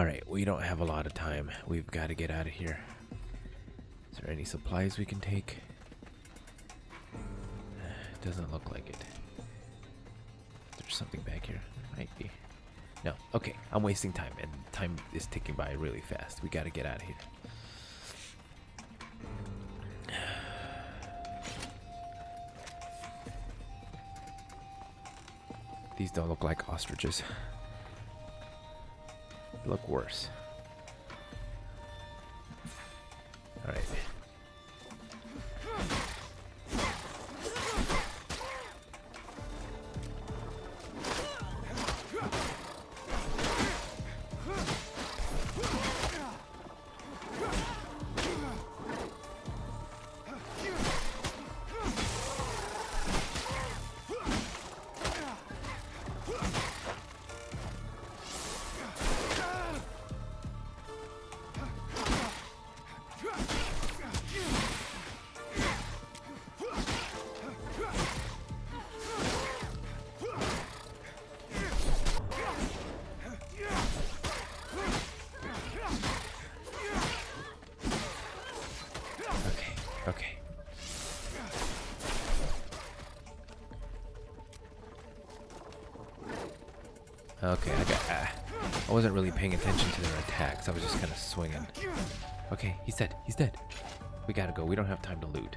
Alright, we don't have a lot of time. We've got to get out of here. Is there any supplies we can take? Doesn't look like it. There's something back here. Might be. No. Okay, I'm wasting time, and time is ticking by really fast. We got to get out of here. These don't look like ostriches. They look worse. All right. Okay. Okay, I wasn't really paying attention to their attacks. I was just kind of swinging. Okay, he's dead. He's dead. We gotta go. We don't have time to loot.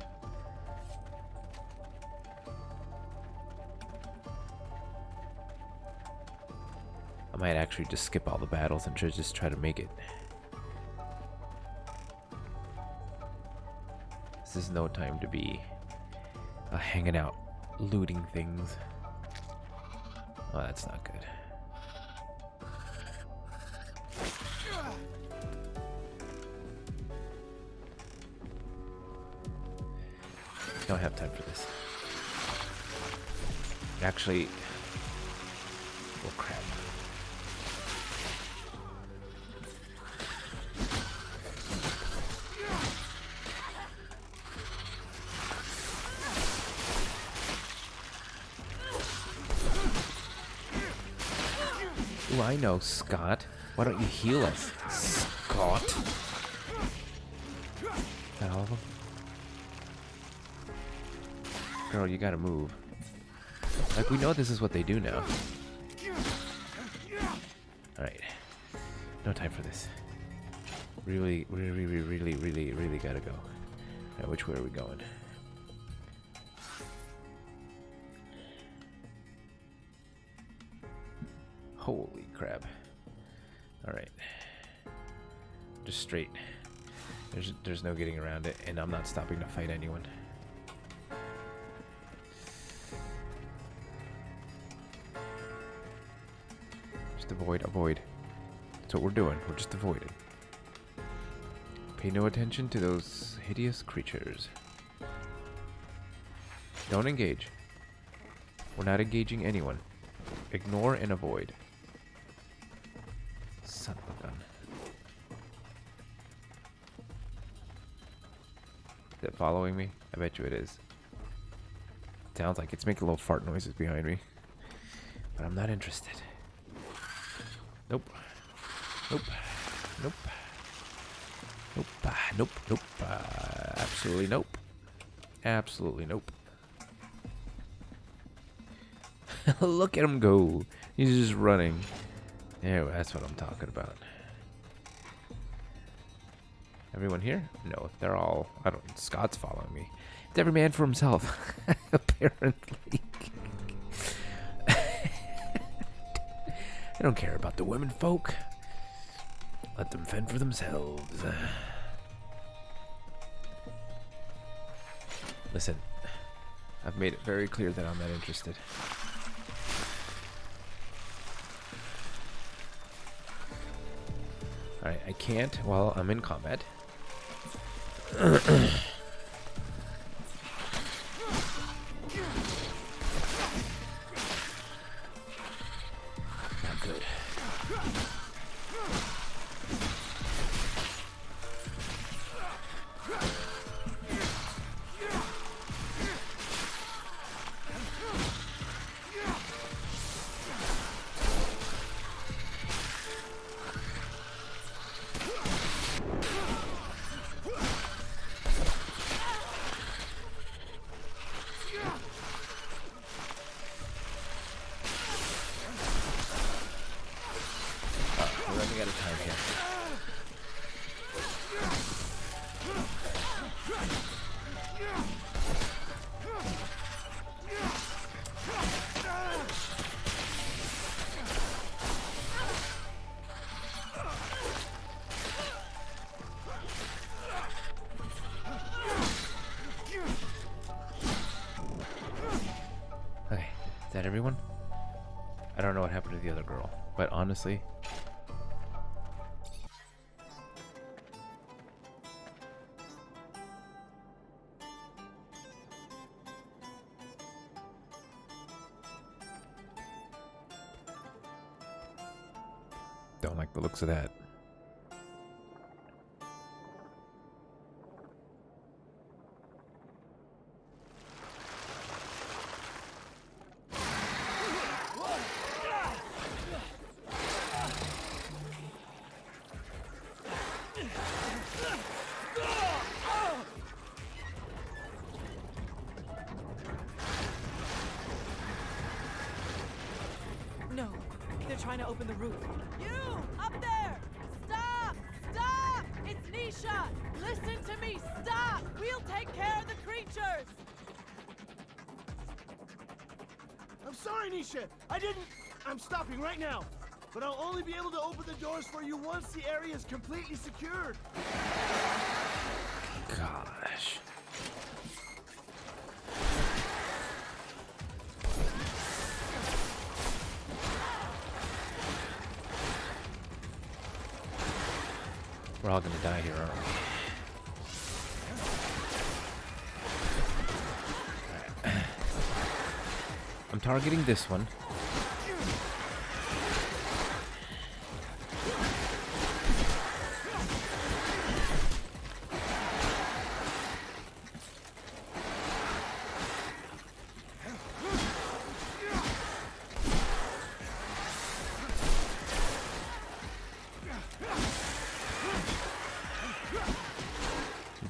I might actually just skip all the battles and just try to make it. This is no time to be hanging out, looting things. Oh, that's not good. Don't have time for this. Actually, oh crap. Ooh, I know, Scott. Why don't you heal us, Scott? Is that all of them? Girl, you gotta move. Like, we know this is what they do now. Alright. No time for this. Really gotta go. Alright, which way are we going? Holy crap. Alright. Just straight. There's no getting around it, and I'm not stopping to fight anyone. Just avoid. That's what we're doing. We're just avoiding. Pay no attention to those hideous creatures. Don't engage. We're not engaging anyone. Ignore and avoid. Son of a gun. Is it following me? I bet you it is. Sounds like it's making little fart noises behind me. But I'm not interested. Nope. Nope. Nope. Nope. Nope. Nope. Absolutely nope. Absolutely nope. Look at him go. He's just running. Yeah, that's what I'm talking about. Everyone here? No, they're all... I don't... Scott's following me. It's every man for himself. Apparently. I don't care about the women folk. Let them fend for themselves. Listen, I've made it very clear that I'm not interested. Alright, I can't while I'm in combat. Not good. that everyone? I don't know what happened to the other girl, but honestly... Don't like the looks of that. No, they're trying to open the roof. You, up there! Stop! Stop! It's Nisha! Listen to me! Stop! We'll take care of the creatures! I'm sorry, Nisha. I'm stopping right now. But I'll only be able to open the doors for you once the area is completely secured. Gosh. We're all gonna die here, aren't we? Alright. I'm targeting this one.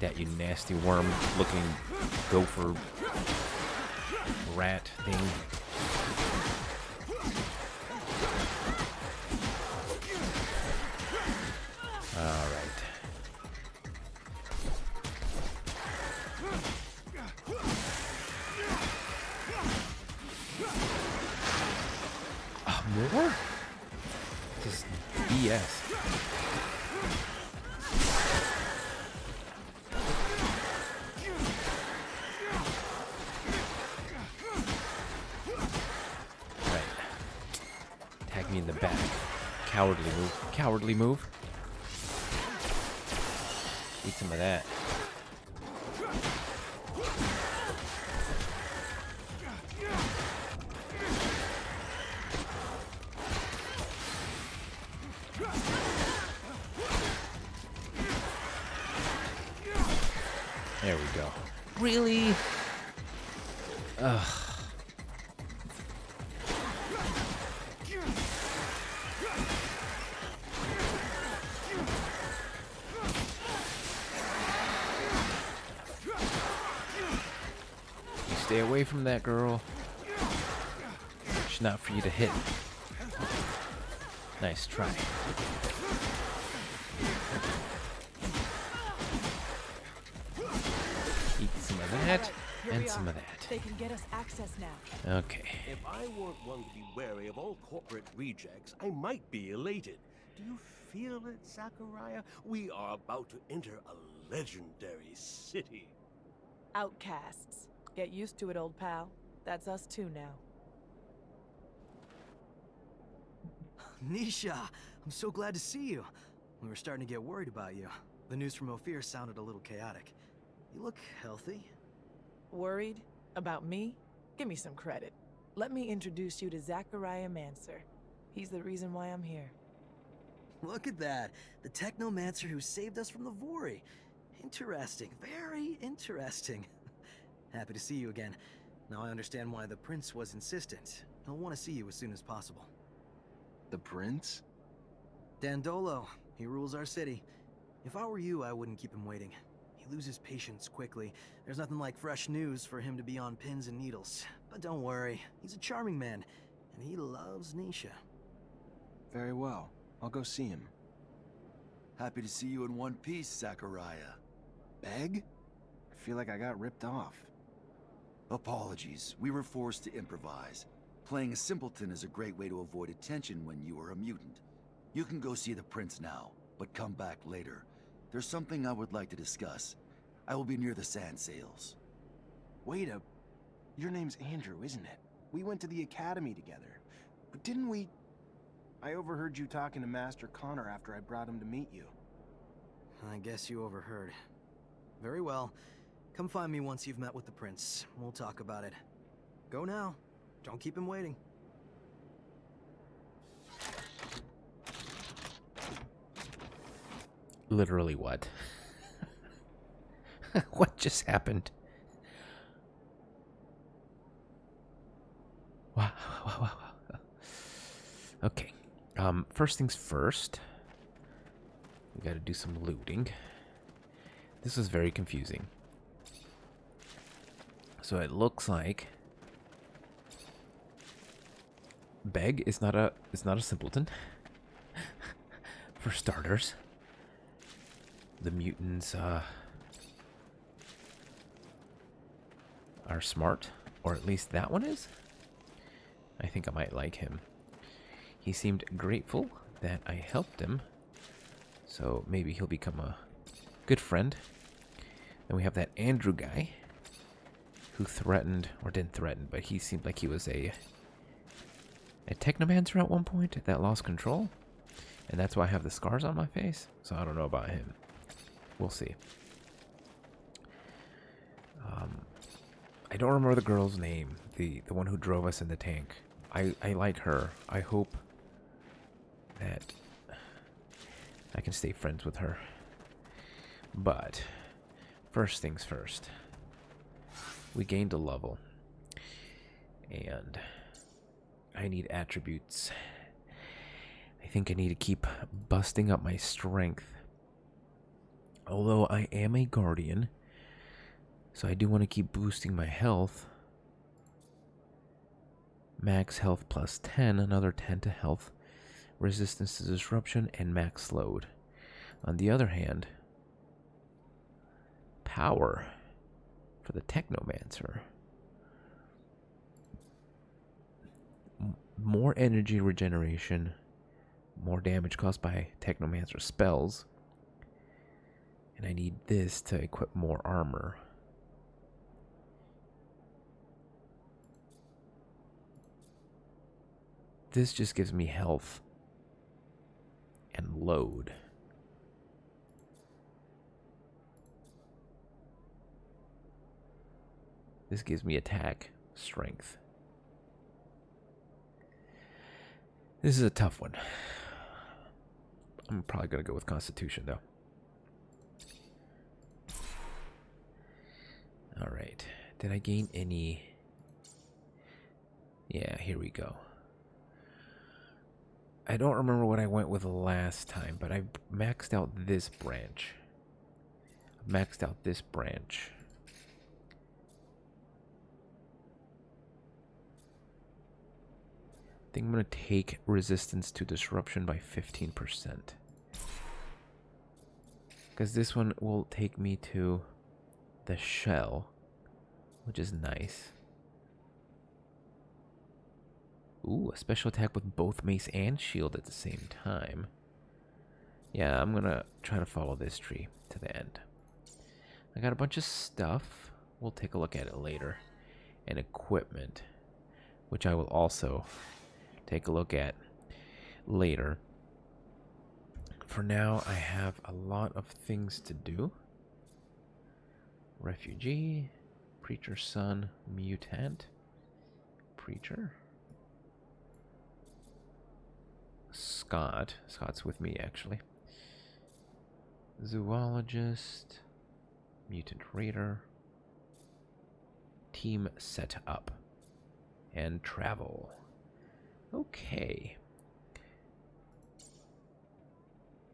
That you nasty worm-looking gopher rat thing. All right. More? Just BS. Me in the back. Cowardly move. Cowardly move. Eat some of that. There we go. Really? Ugh. Stay away from that girl. She's not for you to hit. Nice try. Eat some of that and some of that. They can get us access now. Okay. If I weren't one to be wary of all corporate rejects, I might be elated. Do you feel it, Zachariah? We are about to enter a legendary city. Outcasts. Get used to it, old pal. That's us too now. Nisha, I'm so glad to see you. We were starting to get worried about you. The news from Ophir sounded a little chaotic. You look healthy. Worried? About me? Give me some credit. Let me introduce you to Zachariah Mancer. He's the reason why I'm here. Look at that. The Technomancer who saved us from the Vori. Interesting. Very interesting. Happy to see you again. Now I understand why the Prince was insistent. He'll want to see you as soon as possible. The Prince? Dandolo. He rules our city. If I were you, I wouldn't keep him waiting. He loses patience quickly. There's nothing like fresh news for him to be on pins and needles. But don't worry. He's a charming man. And he loves Nisha. Very well. I'll go see him. Happy to see you in one piece, Zachariah. Beg? I feel like I got ripped off. Apologies. We were forced to improvise. Playing a simpleton is a great way to avoid attention when you are a mutant. You can go see the Prince now, but come back later. There's something I would like to discuss. I will be near the sand sails. Wait a... Your name's Andrew, isn't it? We went to the academy together. But didn't we... I overheard you talking to Master Connor after I brought him to meet you. I guess you overheard. Very well. Come find me once you've met with the prince. We'll talk about it. Go now. Don't keep him waiting. Literally what? What just happened? Wow. Okay. First things first. We gotta do some looting. This was very confusing. So it looks like Beg is not a simpleton. For starters. The mutants are smart, or at least that one is. I think I might like him. He seemed grateful that I helped him, so maybe he'll become a good friend. Then we have that Andrew guy who threatened, or didn't threaten, but he seemed like he was a Technomancer at one point that lost control, and that's why I have the scars on my face. So I don't know about him. We'll see. I don't remember the girl's name, the one who drove us in the tank. I like her. I hope that I can stay friends with her. But first things first. We gained a level. And I need attributes. I think I need to keep busting up my strength. Although I am a guardian, so I do want to keep boosting my health. Max health plus 10, another 10 to health, resistance to disruption, and max load. On the other hand, power for the Technomancer. More energy regeneration, more damage caused by Technomancer spells. And I need this to equip more armor. This just gives me health and load. This gives me attack, strength. This is a tough one. I'm probably going to go with Constitution, though. Alright. Did I gain any? Yeah, here we go. I don't remember what I went with last time, but I maxed out this branch. Maxed out this branch. I think I'm going to take resistance to disruption by 15%. Because this one will take me to the shell, which is nice. Ooh, a special attack with both mace and shield at the same time. Yeah, I'm gonna try to follow this tree to the end. I got a bunch of stuff. We'll take a look at it later. And equipment, which I will also take a look at later. For now, I have a lot of things to do. Refugee, preacher's son, mutant, preacher. Scott's with me actually. Zoologist, mutant raider, team set up, and travel. Okay.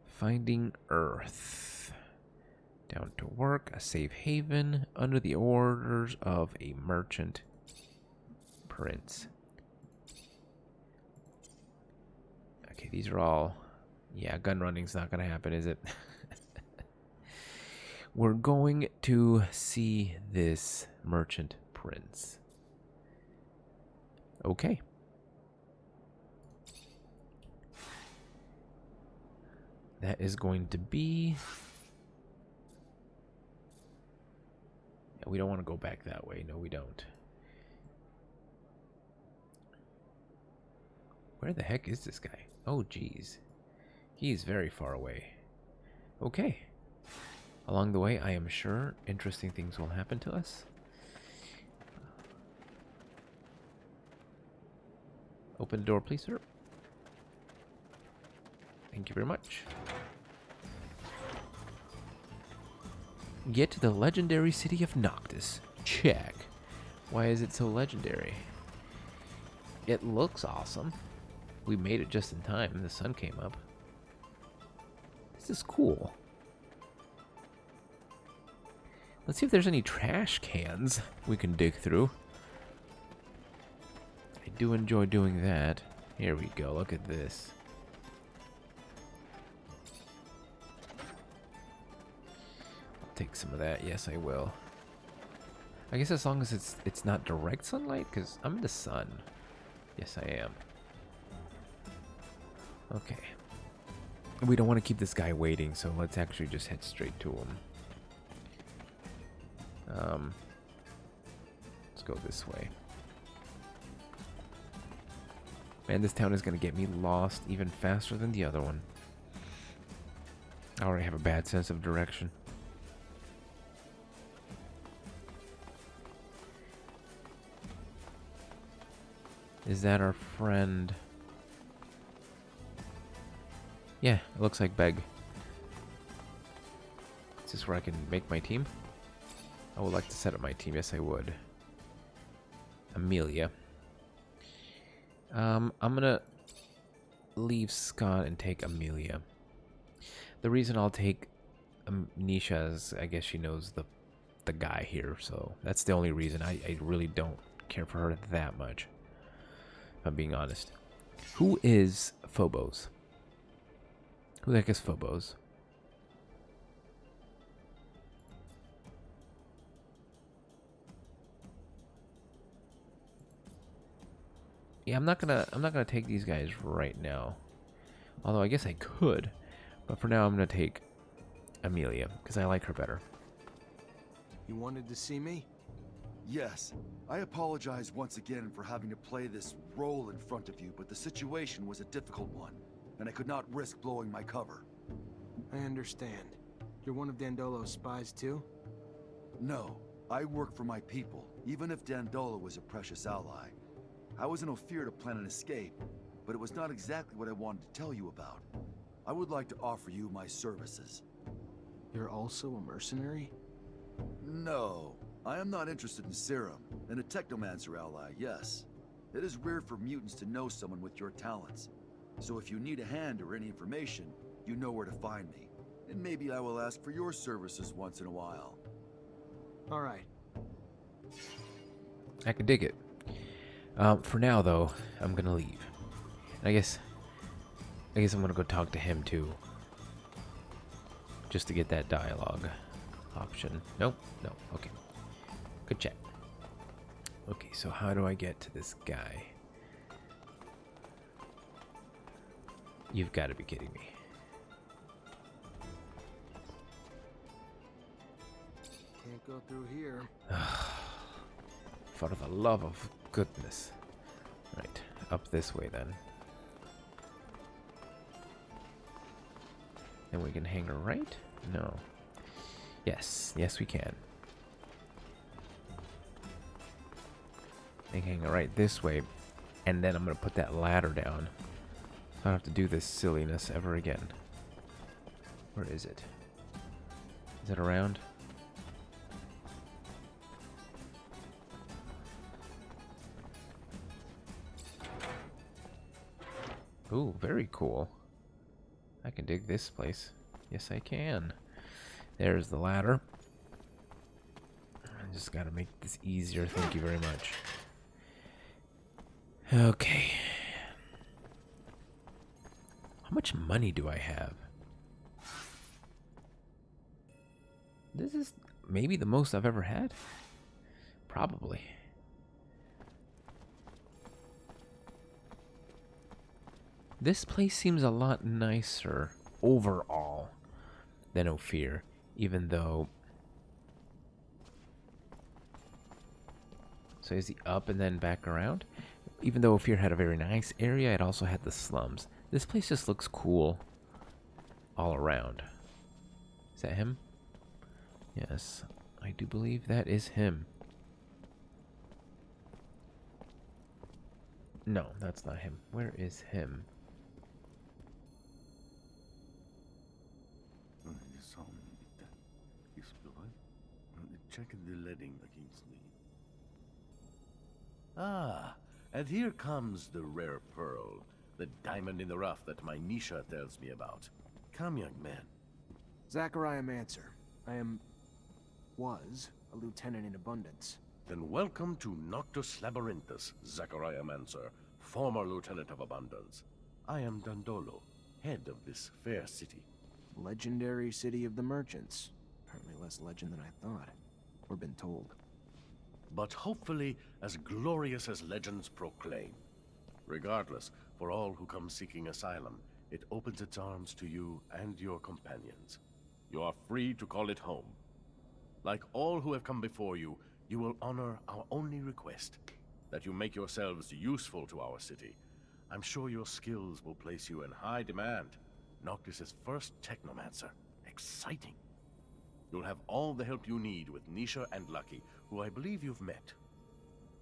Finding Earth. Down to work, a safe haven, under the orders of a merchant prince. Okay, these are all... Yeah, gun running's not gonna happen, is it? We're going to see this merchant prince. Okay. That is going to be... Yeah, we don't want to go back that way. No, we don't. Where the heck is this guy? Oh, geez. He's very far away. Okay. Along the way, I am sure interesting things will happen to us. Open the door, please, sir. Thank you very much. Get to the legendary city of Noctis. Check. Why is it so legendary? It looks awesome. We made it just in time. The sun came up. This is cool. Let's see if there's any trash cans we can dig through. I do enjoy doing that. Here we go. Look at this. I'll take some of that. Yes, I will. I guess as long as it's not direct sunlight, because I'm in the sun. Yes, I am. Okay. We don't want to keep this guy waiting, so let's actually just head straight to him. Let's go this way. Man, this town is going to get me lost even faster than the other one. I already have a bad sense of direction. Is that our friend? Yeah, it looks like Beg. Is this where I can make my team? I would like to set up my team. Yes, I would. Amelia. I'm gonna leave Scott and take Amelia. The reason I'll take Nisha is I guess she knows the guy here, so that's the only reason. I really don't care for her that much, if I'm being honest. Who is Phobos? Who the heck is Phobos? Yeah, I'm not gonna take these guys right now. Although I guess I could, but for now I'm gonna take Amelia because I like her better. You wanted to see me? Yes, I apologize once again for having to play this role in front of you, but the situation was a difficult one, and I could not risk blowing my cover. I understand. You're one of Dandolo's spies too? No, I work for my people, even if Dandolo was a precious ally. I was in Ophir to plan an escape, but it was not exactly what I wanted to tell you about. I would like to offer you my services. You're also a mercenary? No, I am not interested in serum, and a Technomancer ally, yes. It is rare for mutants to know someone with your talents. So if you need a hand or any information, you know where to find me. And maybe I will ask for your services once in a while. All right. I can dig it. For now though, I'm gonna leave. And I guess I'm gonna go talk to him too. Just to get that dialogue option. Nope, no, okay. Good chat. Okay, so how do I get to this guy? You've got to be kidding me. Can't go through here. For the love of goodness. Right, up this way then. And we can hang a right? No. Yes, yes we can. I can hang a right this way, and then I'm gonna put that ladder down. So I don't have to do this silliness ever again. Where is it? Is it around? Ooh, very cool. I can dig this place. Yes, I can. There's the ladder. I just gotta make this easier. Thank you very much. Okay. How much money do I have? This is maybe the most I've ever had. Probably. This place seems a lot nicer overall than Ophir, even though... So is he up and then back around? Even though Ophir had a very nice area, it also had the slums. This place just looks cool all around. Is that him? Yes, I do believe that is him. No, that's not him. Where is him? Check the leading against me. Ah, and here comes the rare pearl, the diamond in the rough that my Nisha tells me about. Come, young man. Technomancer. Was a lieutenant in Abundance. Then welcome to Noctus Labyrinthus, Technomancer, former lieutenant of Abundance. I am Dandolo, head of this fair city. Legendary city of the merchants. Apparently less legend than I thought. Or been told. But hopefully as glorious as legends proclaim. Regardless, for all who come seeking asylum, it opens its arms to you and your companions. You are free to call it home. Like all who have come before you, you will honor our only request, that you make yourselves useful to our city. I'm sure your skills will place you in high demand. Noctis' first Technomancer. Exciting. You'll have all the help you need with Nisha and Lucky, who I believe you've met.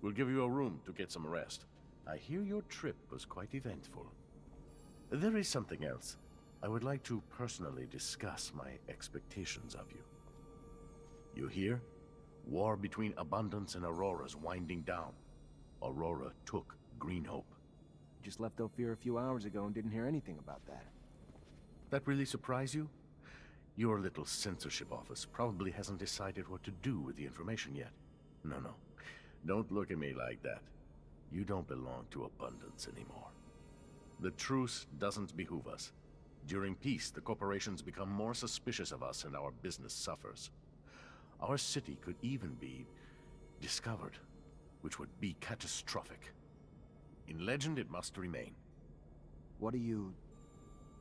We'll give you a room to get some rest. I hear your trip was quite eventful. There is something else. I would like to personally discuss my expectations of you. You hear? War between Abundance and Aurora's winding down. Aurora took Green Hope. Just left Ophir a few hours ago and didn't hear anything about that. That really surprise you? Your little censorship office probably hasn't decided what to do with the information yet. No. Don't look at me like that. You don't belong to Abundance anymore. The truce doesn't behoove us. During peace, the corporations become more suspicious of us and our business suffers. Our city could even be discovered, which would be catastrophic. In legend, it must remain. What do you...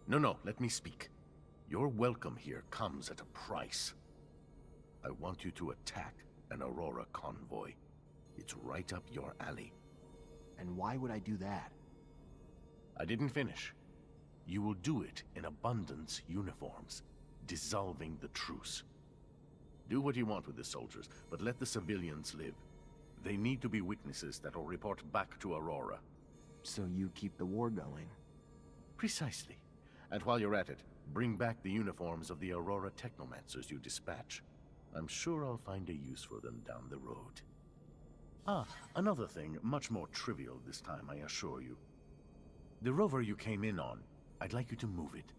No, let me speak. Your welcome here comes at a price. I want you to attack an Aurora convoy. It's right up your alley. And why would I do that? I didn't finish. You will do it in Abundance uniforms, dissolving the truce. Do what you want with the soldiers, but let the civilians live. They need to be witnesses that will report back to Aurora. So you keep the war going? Precisely. And while you're at it, bring back the uniforms of the Aurora Technomancers you dispatch. I'm sure I'll find a use for them down the road. Ah, another thing, much more trivial this time, I assure you. The rover you came in on, I'd like you to move it.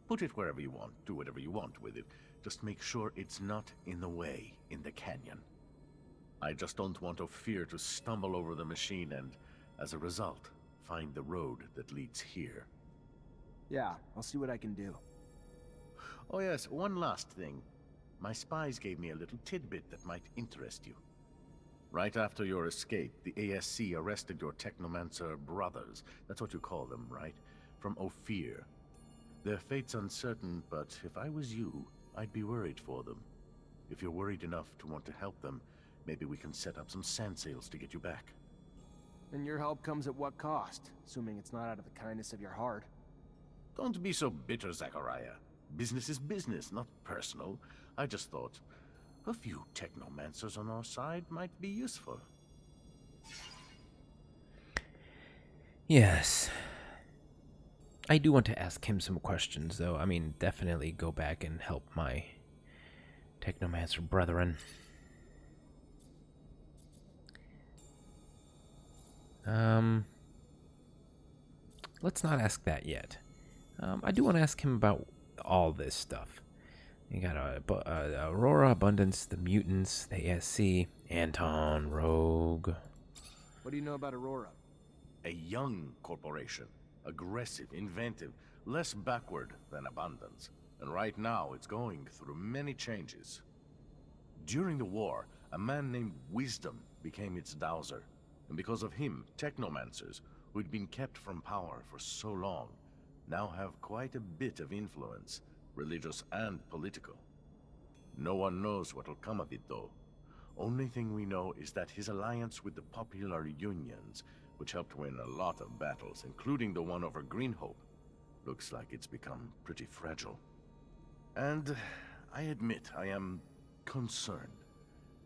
Put it wherever you want, do whatever you want with it. Just make sure it's not in the way in the canyon. I just don't want Ophir to stumble over the machine and, as a result, find the road that leads here. Yeah, I'll see what I can do. Oh yes, one last thing. My spies gave me a little tidbit that might interest you. Right after your escape, the ASC arrested your Technomancer brothers. That's what you call them, right? From Ophir. Their fate's uncertain, but if I was you, I'd be worried for them. If you're worried enough to want to help them, maybe we can set up some sand sails to get you back. And your help comes at what cost? Assuming it's not out of the kindness of your heart. Don't be so bitter, Zachariah. Business is business, not personal. I just thought a few Technomancers on our side might be useful. Yes. I do want to ask him some questions, though. I mean, definitely go back and help my Technomancer brethren. Let's not ask that yet. I do want to ask him about all this stuff. You got Aurora, Abundance, the Mutants, the ASC, Anton, Rogue. What do you know about Aurora? A young corporation. Aggressive, inventive, less backward than Abundance. And right now, it's going through many changes. During the war, a man named Wisdom became its dowser. And because of him, Technomancers, who'd been kept from power for so long, now have quite a bit of influence, religious and political. No one knows what'll come of it, though. Only thing we know is that his alliance with the popular unions which helped win a lot of battles, including the one over Green Hope. Looks like it's become pretty fragile. And I admit I am concerned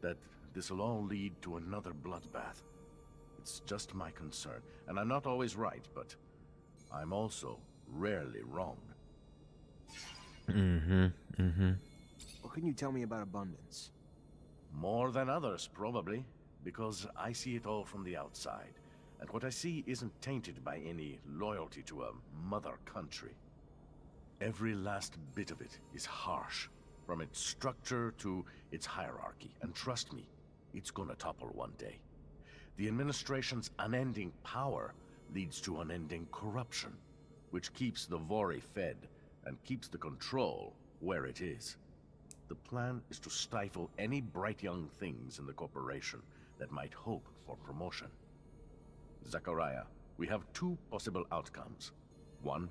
that this will all lead to another bloodbath. It's just my concern, and I'm not always right, but I'm also rarely wrong. What can you tell me about abundance? More than others, probably, because I see it all from the outside, and what I see isn't tainted by any loyalty to a mother country. Every last bit of it is harsh, from its structure to its hierarchy, and trust me, it's gonna topple one day. The administration's unending power leads to unending corruption, which keeps the Vori fed and keeps the control where it is. The plan is to stifle any bright young things in the corporation that might hope for promotion. Zachariah, we have two possible outcomes. One,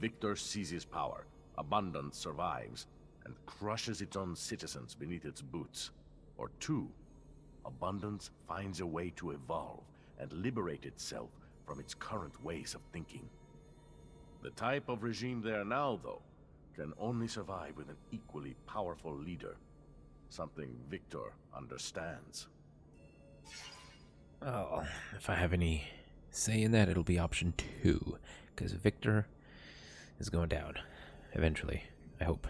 Victor seizes power, Abundance survives, and crushes its own citizens beneath its boots. Or two, Abundance finds a way to evolve and liberate itself from its current ways of thinking. The type of regime there now, though, can only survive with an equally powerful leader. Something Victor understands. Oh, if I have any say in that, it'll be option 2, because Victor is going down eventually, I hope.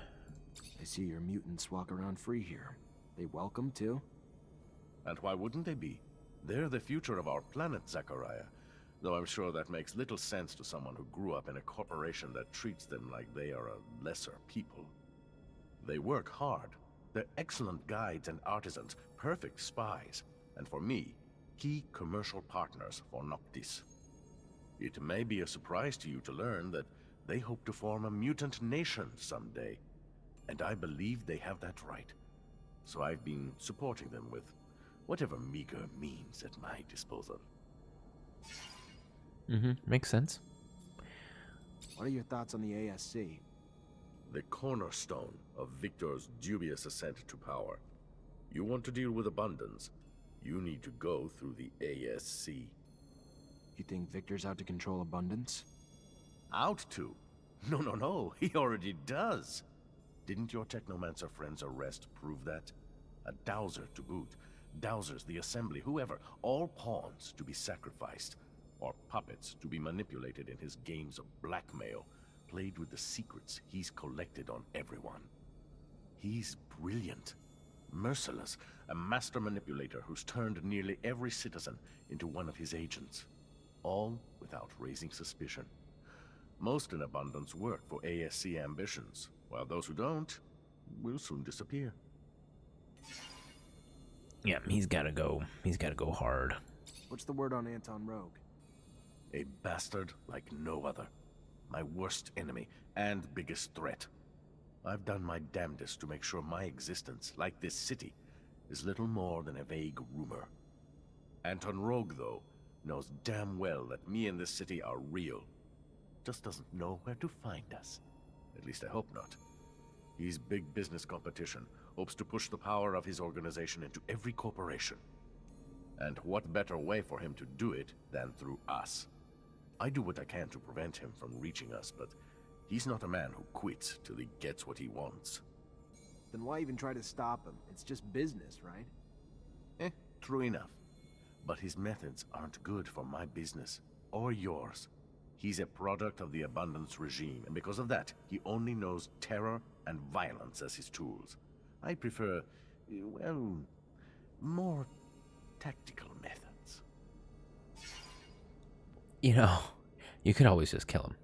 I see your mutants walk around free here. They welcome too? And why wouldn't they be? They're the future of our planet, Zachariah. Though I'm sure that makes little sense to someone who grew up in a corporation that treats them like they are a lesser people. They work hard. They're excellent guides and artisans, perfect spies, and for me, key commercial partners for Noctis. It may be a surprise to you to learn that they hope to form a mutant nation someday, and I believe they have that right. So I've been supporting them with whatever meager means at my disposal. Makes sense. What are your thoughts on the ASC? The cornerstone of Victor's dubious ascent to power. You want to deal with Abundance, you need to go through the ASC. You think Victor's out to control Abundance? Out to? No, he already does. Didn't your Technomancer friend's arrest prove that? A dowser to boot. Dowsers, the Assembly, whoever, all pawns to be sacrificed, or puppets to be manipulated in his games of blackmail, played with the secrets he's collected on everyone. He's brilliant, merciless, a master manipulator who's turned nearly every citizen into one of his agents, all without raising suspicion. Most in Abundance work for ASC ambitions, while those who don't will soon disappear. Yeah, he's gotta go. He's gotta go hard. What's the word on Anton Rogue? A bastard like no other. My worst enemy and biggest threat. I've done my damnedest to make sure my existence, like this city, is little more than a vague rumor. Anton Rogue, though, knows damn well that me and this city are real. Just doesn't know where to find us. At least I hope not. He's big business competition, hopes to push the power of his organization into every corporation. And what better way for him to do it than through us? I do what I can to prevent him from reaching us, but he's not a man who quits till he gets what he wants. Then why even try to stop him? It's just business, right? True enough. But his methods aren't good for my business, or yours. He's a product of the Abundance regime, and because of that, he only knows terror and violence as his tools. I prefer, well, more tactical methods. You know, you could always just kill him.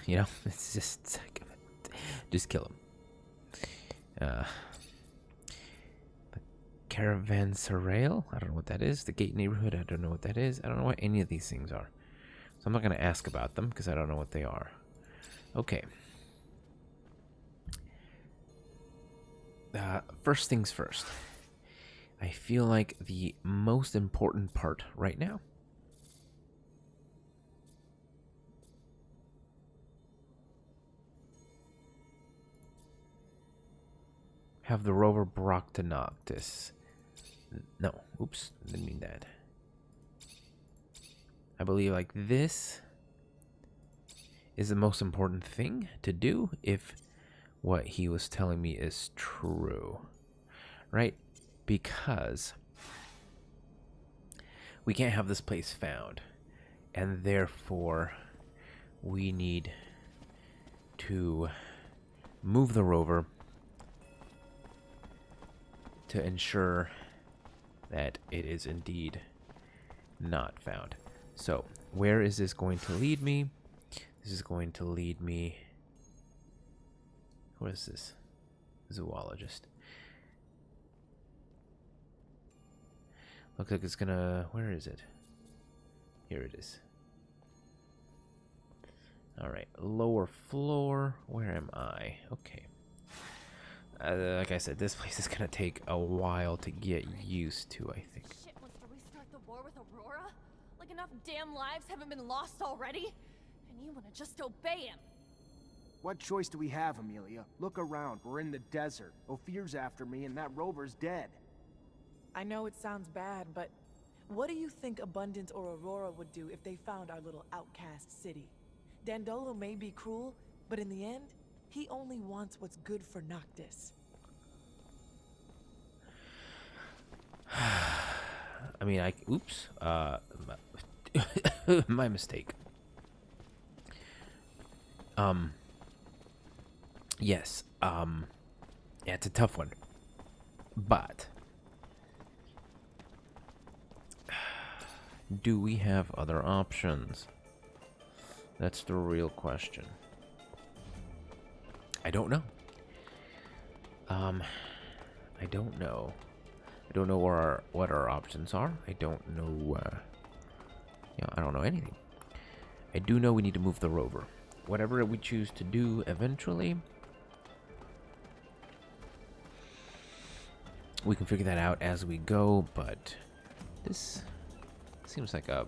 You know, it's just kill him. The Caravanserai? I don't know what that is. The Gate Neighborhood? I don't know what that is. I don't know what any of these things are. So I'm not going to ask about them because I don't know what they are. Okay. First things first. I feel like the most important part right now have the rover brought to Noctis. No, oops, didn't mean that. I believe like this is the most important thing to do if what he was telling me is true, right? Because we can't have this place found, and therefore we need to move the rover to ensure that it is indeed not found. So, where is this going to lead me? This is going to lead me... What is this? Zoologist. Looks like it's gonna... Where is it? Here it is. Alright, lower floor. Where am I? Okay. Like I said, this place is gonna take a while to get used to, I think. Shit wants to restart the war with Aurora? Like enough damn lives haven't been lost already? And you wanna just obey him? What choice do we have, Amelia? Look around. We're in the desert. Ophir's after me, and that rover's dead. I know it sounds bad, but what do you think Abundance or Aurora would do if they found our little outcast city? Dandolo may be cruel, but in the end, he only wants what's good for Noctis. I mean, oops. My mistake. Yes. Yeah, it's a tough one. But do we have other options? That's the real question. I don't know. I don't know. I don't know what our options are. I don't know. I don't know anything. I do know we need to move the rover. Whatever we choose to do eventually, we can figure that out as we go. But this seems like a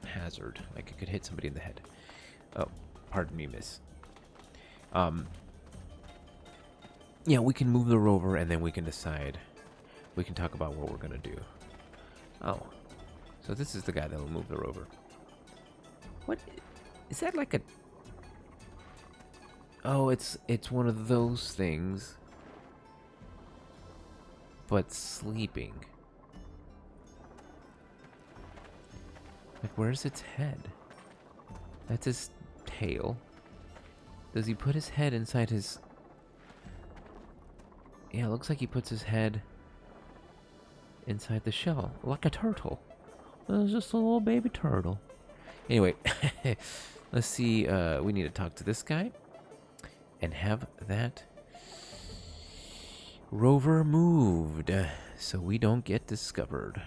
hazard. Like it could hit somebody in the head. Oh, pardon me, miss. Yeah, we can move the rover and then we can decide. We can talk about what we're gonna do. Oh, so this is the guy that will move the rover. What is that like a? Oh, it's one of those things, but sleeping. Like, where's its head? That's his tail. Does he put his head inside his... Yeah, it looks like he puts his head inside the shell, like a turtle. It's just a little baby turtle. Anyway, let's see. We need to talk to this guy and have that rover moved so we don't get discovered.